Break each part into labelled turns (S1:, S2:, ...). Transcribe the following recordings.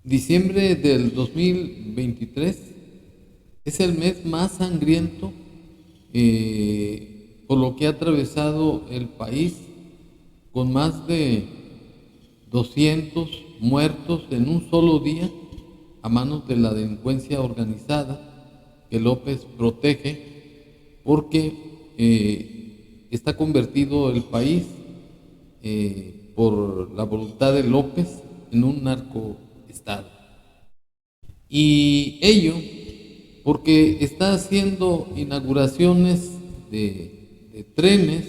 S1: Diciembre del 2023 es el mes más sangriento por lo que ha atravesado el país, con más de 200 muertos en un solo día a manos de la delincuencia organizada que López protege, porque está convertido el país por la voluntad de López en un narcoestado. Y ello porque está haciendo inauguraciones de trenes,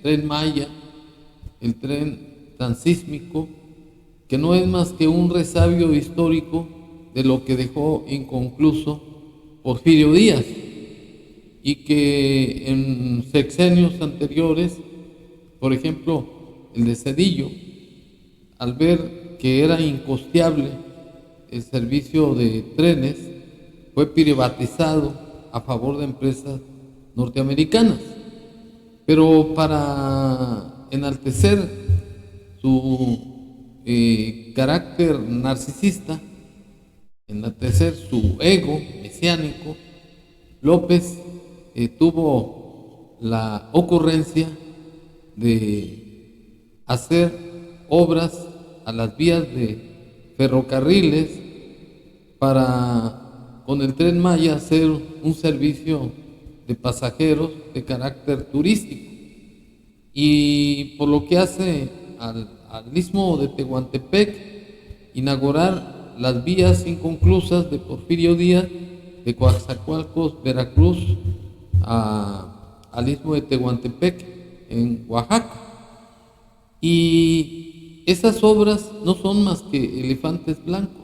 S1: Tren Maya, el tren transísmico, que no es más que un resabio histórico de lo que dejó inconcluso Porfirio Díaz, y que en sexenios anteriores, por ejemplo el de Zedillo, al ver que era incosteable el servicio de trenes, fue privatizado a favor de empresas norteamericanas. Pero para enaltecer su carácter narcisista, enaltecer su ego mesiánico, López tuvo la ocurrencia de hacer obras a las vías de ferrocarriles para, con el Tren Maya, hacer un servicio de pasajeros de carácter turístico. Y por lo que hace al istmo de Tehuantepec, inaugurar las vías inconclusas de Porfirio Díaz, de Coatzacoalcos, Veracruz, al istmo de Tehuantepec en Oaxaca. Y esas obras no son más que elefantes blancos,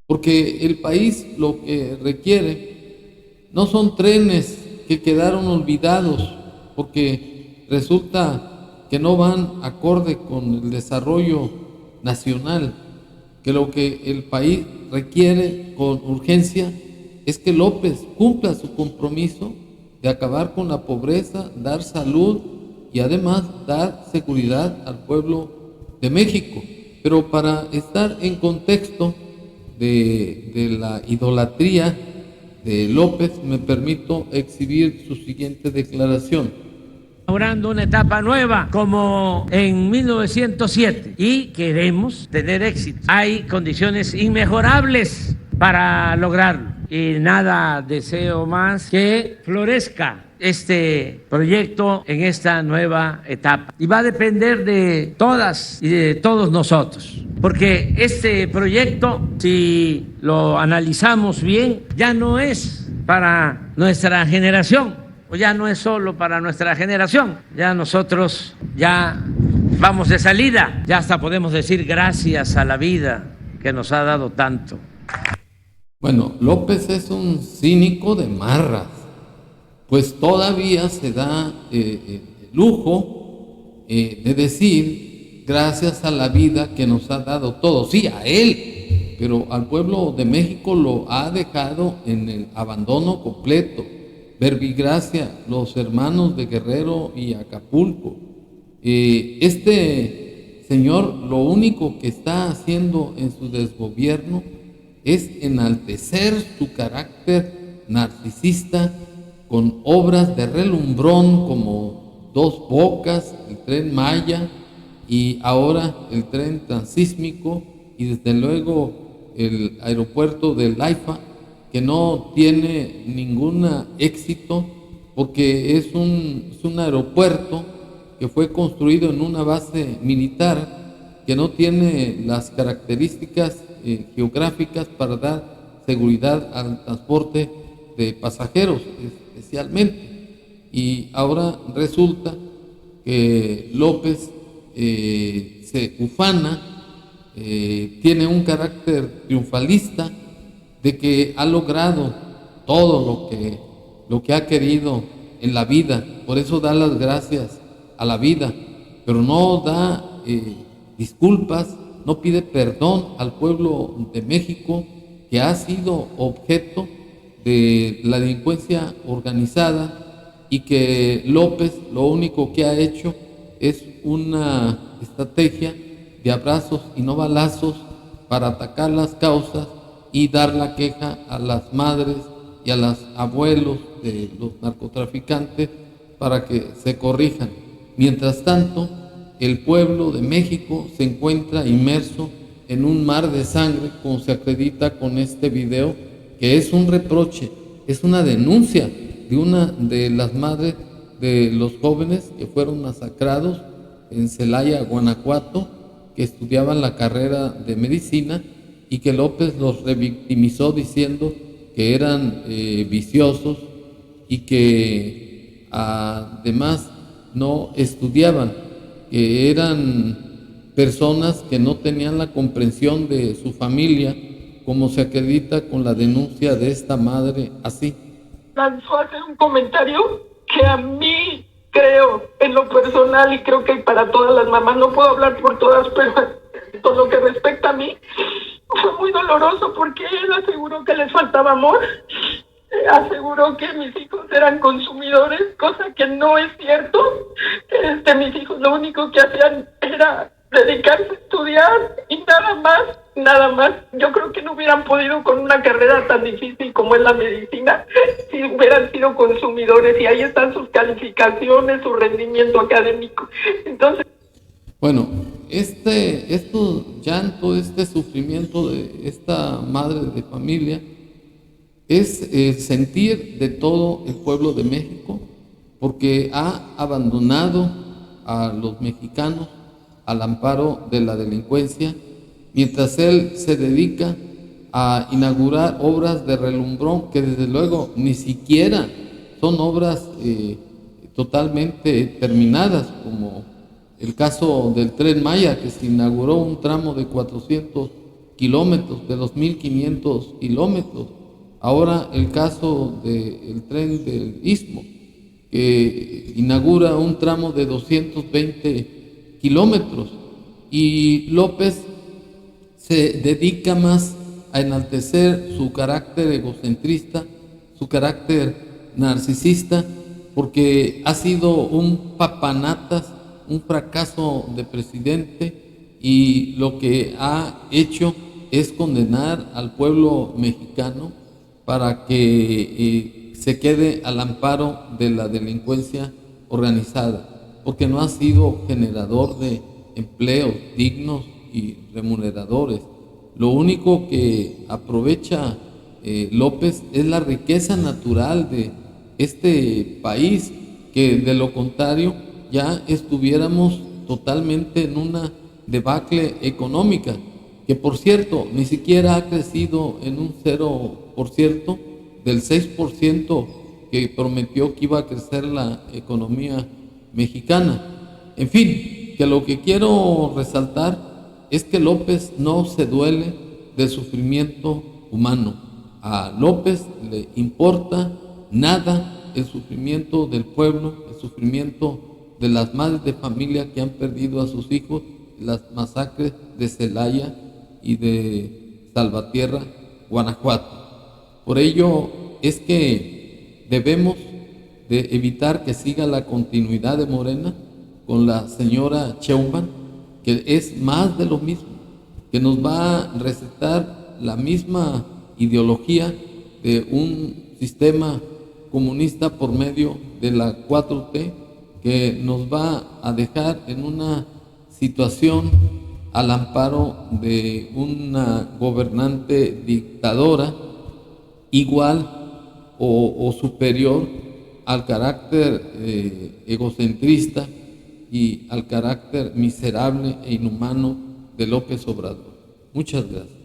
S1: porque el país lo que requiere no son trenes que quedaron olvidados, porque resulta que no van acorde con el desarrollo nacional, que lo que el país requiere con urgencia es que López cumpla su compromiso de acabar con la pobreza, dar salud y además dar seguridad al pueblo de México. Pero para estar en contexto de la idolatría de López, me permito exhibir su siguiente declaración.
S2: Inaugurando una etapa nueva como en 1907 y queremos tener éxito. Hay condiciones inmejorables para lograrlo y nada deseo más que florezca este proyecto en esta nueva etapa. Y va a depender de todas y de todos nosotros, porque este proyecto, si lo analizamos bien, ya no es para nuestra generación, o ya no es solo para nuestra generación, ya nosotros ya vamos de salida, ya hasta podemos decir gracias a la vida que nos ha dado tanto.
S1: Bueno, López es un cínico de marras, pues todavía se da el lujo de decir gracias a la vida que nos ha dado todo. Sí, a él, pero al pueblo de México lo ha dejado en el abandono completo. Verbigracia, los hermanos de Guerrero y Acapulco. Este señor lo único que está haciendo en su desgobierno es enaltecer su carácter narcisista con obras de relumbrón como Dos Bocas, el Tren Maya y ahora el tren transísmico, y desde luego el aeropuerto del AIFA, que no tiene ningún éxito porque es un aeropuerto que fue construido en una base militar que no tiene las características geográficas para dar seguridad al transporte de pasajeros especialmente. Y ahora resulta que López se ufana, tiene un carácter triunfalista de que ha logrado todo lo que ha querido en la vida. Por eso da las gracias a la vida, pero no da disculpas, no pide perdón al pueblo de México, que ha sido objeto de la delincuencia organizada, y que López lo único que ha hecho es una estrategia de abrazos y no balazos para atacar las causas y dar la queja a las madres y a los abuelos de los narcotraficantes para que se corrijan. Mientras tanto, el pueblo de México se encuentra inmerso en un mar de sangre, como se acredita con este video, que es un reproche, es una denuncia de una de las madres de los jóvenes que fueron masacrados en Celaya, Guanajuato, que estudiaban la carrera de medicina, y que López los revictimizó diciendo que eran viciosos y que además no estudiaban, que eran personas que no tenían la comprensión de su familia, como se acredita con la denuncia de esta madre así.
S3: Lanzó a hacer un comentario que a mí, creo, en lo personal, y creo que para todas las mamás, no puedo hablar por todas, pero por lo que respecta a mí, fue muy doloroso porque él aseguró que les faltaba amor, aseguró que mis hijos eran consumidores, cosa que no es cierto. Mis hijos lo único que hacían era dedicarse a estudiar y nada más, nada más. Yo creo que no hubieran podido con una carrera tan difícil como es la medicina si hubieran sido consumidores, y ahí están sus calificaciones, su rendimiento académico. Entonces,
S1: bueno, este llanto, este sufrimiento de esta madre de familia es el sentir de todo el pueblo de México, porque ha abandonado a los mexicanos al amparo de la delincuencia, mientras él se dedica a inaugurar obras de relumbrón que desde luego ni siquiera son obras totalmente terminadas, como el caso del Tren Maya, que se inauguró un tramo de 400 kilómetros de los 1,500 kilómetros. Ahora el caso del tren del Istmo, que inaugura un tramo de 220 kilómetros. Y López se dedica más a enaltecer su carácter egocentrista, su carácter narcisista, porque ha sido un papanatas, un fracaso de presidente, y lo que ha hecho es condenar al pueblo mexicano para que se quede al amparo de la delincuencia organizada, porque no ha sido generador de empleos dignos y remuneradores. Lo único que aprovecha López es la riqueza natural de este país, que de lo contrario ya estuviéramos totalmente en una debacle económica, que por cierto ni siquiera ha crecido en un 0% del 6% que prometió que iba a crecer la economía mexicana. En fin, que lo que quiero resaltar es que López no se duele del sufrimiento humano. A López le importa nada el sufrimiento del pueblo, el sufrimiento de las madres de familia que han perdido a sus hijos, las masacres de Celaya y de Salvatierra, Guanajuato. Por ello es que debemos de evitar que siga la continuidad de Morena con la señora Sheinbaum, que es más de lo mismo, que nos va a recetar la misma ideología de un sistema comunista por medio de la 4T, que nos va a dejar en una situación al amparo de una gobernante dictadora igual o superior al carácter egocentrista y al carácter miserable e inhumano de López Obrador. Muchas gracias.